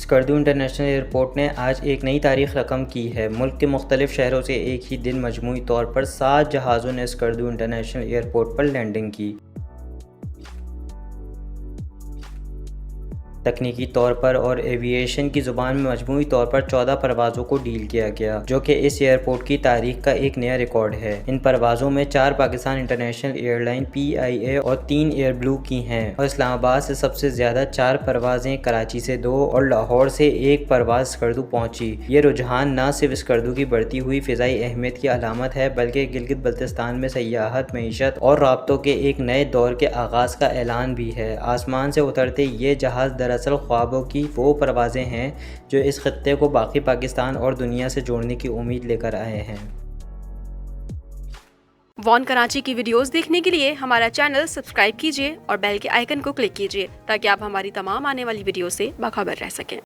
Skardu international airport نے آج ایک نئی تاریخ رقم کی ہے۔ ملک کے مختلف شہروں سے ایک ہی دن مجموعی طور پر 7 جہازوں نے اسکردو انٹرنیشنل ایئرپورٹ پر لینڈنگ کی۔ تکنیکی طور پر اور ایوییشن کی زبان میں مجموعی طور پر 14 پروازوں کو ڈیل کیا گیا، جو کہ اس ایئرپورٹ کی تاریخ کا ایک نیا ریکارڈ ہے۔ ان پروازوں میں 4 Pakistan international air line (PIA) اور 3 ایئر بلو کی ہیں، اور اسلام آباد سے سب سے زیادہ 4 پروازیں، کراچی سے 2 اور لاہور سے 1 پرواز اسکردو پہنچی۔ یہ رجحان نہ صرف اسکردو کی بڑھتی ہوئی فضائی اہمیت کی علامت ہے، بلکہ گلگت بلتستان میں سیاحت، معیشت اور رابطوں کے ایک نئے دور کے آغاز کا اعلان بھی ہے۔ آسمان سے اترتے یہ جہاز دراصل خوابوں کی وہ پروازیں ہیں جو اس خطے کو باقی پاکستان اور دنیا سے جوڑنے کی امید لے کر آئے ہیں۔ وان کراچی کی ویڈیوز دیکھنے کے لیے ہمارا چینل سبسکرائب کیجیے اور بیل کے آئیکن کو کلک کیجیے تاکہ آپ ہماری تمام آنے والی ویڈیو سے باخبر رہ سکیں۔